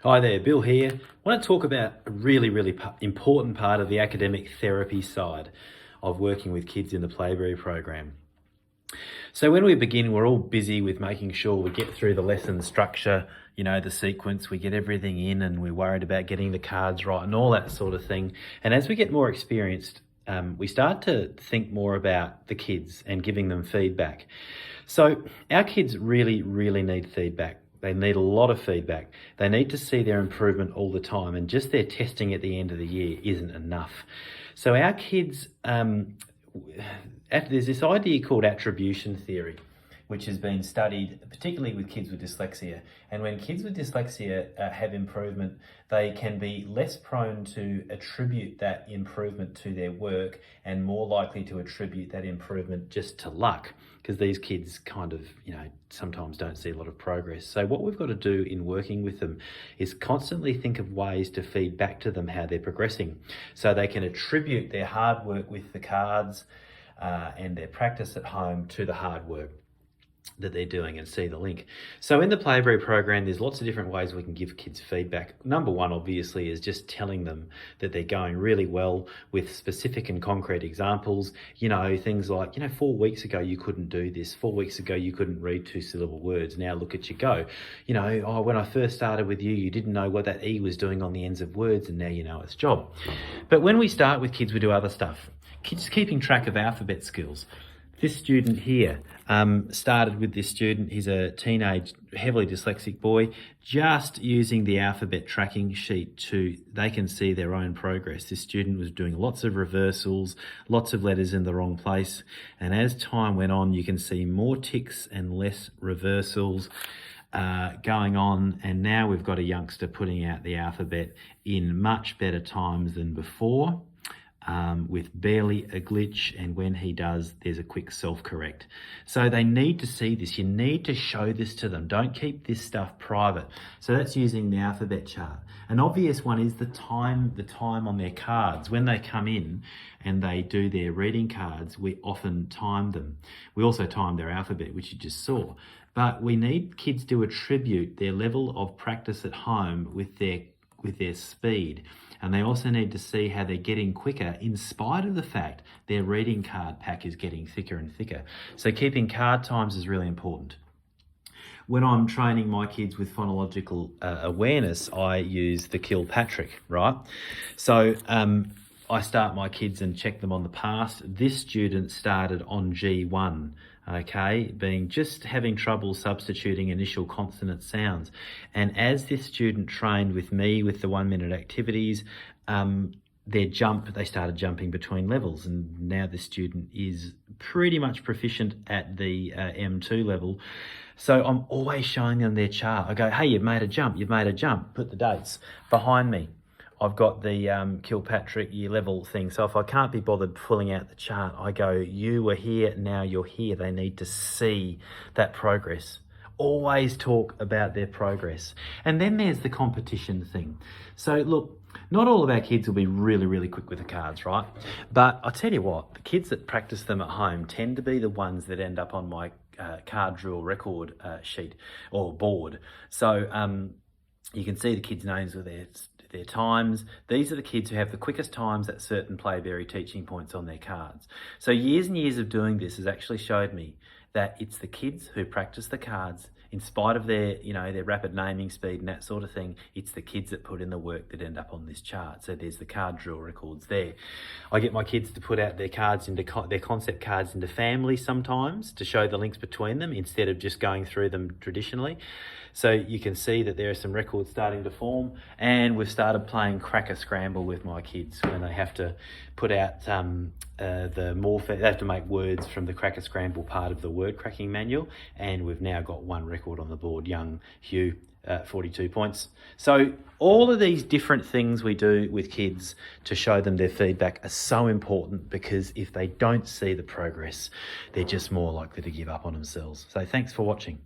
Hi there, Bill here. I want to talk about a really important part of the academic therapy side of working with kids in the Playberry program. So when we begin, we're all busy with making sure we get through the lesson structure, the sequence, we get everything in, and we're worried about getting the cards right and all that sort of thing. And as we get more experienced, we start to think more about the kids and giving them feedback. So our kids really need feedback. They need a lot of feedback. They need to see their improvement all the time, and just their testing at the end of the year isn't enough. So our kids, there's this idea called attribution theory, which has been studied particularly with kids with dyslexia. And when kids with dyslexia have improvement, they can be less prone to attribute that improvement to their work and more likely to attribute that improvement just to luck, because these kids kind of, sometimes don't see a lot of progress. So what we've got to do in working with them is constantly think of ways to feed back to them how they're progressing, so they can attribute their hard work with the cards and their practice at home to the hard work that they're doing and see the link. So in the Playberry program, there's lots of different ways we can give kids feedback. Number one, obviously, is just telling them that they're going really well with specific and concrete examples. Things like, 4 weeks ago, you couldn't do this. 4 weeks ago, you couldn't read 2-syllable words. Now look at you go. When I first started with you, you didn't know what that E was doing on the ends of words, and now you know its job. But when we start with kids, we do other stuff. Kids keeping track of alphabet skills. This student here started with this student. He's a teenage, heavily dyslexic boy, just using the alphabet tracking sheet they can see their own progress. This student was doing lots of reversals, lots of letters in the wrong place. And as time went on, you can see more ticks and less reversals going on. And now we've got a youngster putting out the alphabet in much better times than before. With barely a glitch, and when he does, there's a quick self-correct. So they need to see this. You need to show this to them. Don't keep this stuff private. So that's using the alphabet chart. An obvious one is the time on their cards. When they come in and they do their reading cards, we often time them. We also time their alphabet, which you just saw. But we need kids to attribute their level of practice at home with their speed. And they also need to see how they're getting quicker in spite of the fact their reading card pack is getting thicker and thicker. So keeping card times is really important. When I'm training my kids with phonological awareness, I use the Kilpatrick, right? So I start my kids and check them on the past. This student started on G1, having trouble substituting initial consonant sounds. And as this student trained with me with the 1-minute activities, they started jumping between levels, and now the student is pretty much proficient at the M2 level. So I'm always showing them their chart. I go, hey, you've made a jump, put the dates behind me. I've got the Kilpatrick year level thing. So if I can't be bothered pulling out the chart, I go, you were here, now you're here. They need to see that progress. Always talk about their progress. And then there's the competition thing. So look, not all of our kids will be really quick with the cards, right? But I'll tell you what, the kids that practice them at home tend to be the ones that end up on my card drill record sheet or board. So you can see the kids' names with their times. These are the kids who have the quickest times at certain Playberry teaching points on their cards. So years and years of doing this has actually showed me that it's the kids who practice the cards in spite of their rapid naming speed and that sort of thing. It's the kids that put in the work that end up on this chart. So there's the card drill records there. I get my kids to put out their cards their concept cards into families sometimes to show the links between them instead of just going through them traditionally. So you can see that there are some records starting to form, and we've started playing Cracker Scramble with my kids when they have to put out they have to make words from the Cracker Scramble part of the word cracking manual, and we've now got one record on the board, young Hugh, 42 points. So all of these different things we do with kids to show them their feedback are so important, because if they don't see the progress, they're just more likely to give up on themselves. So thanks for watching.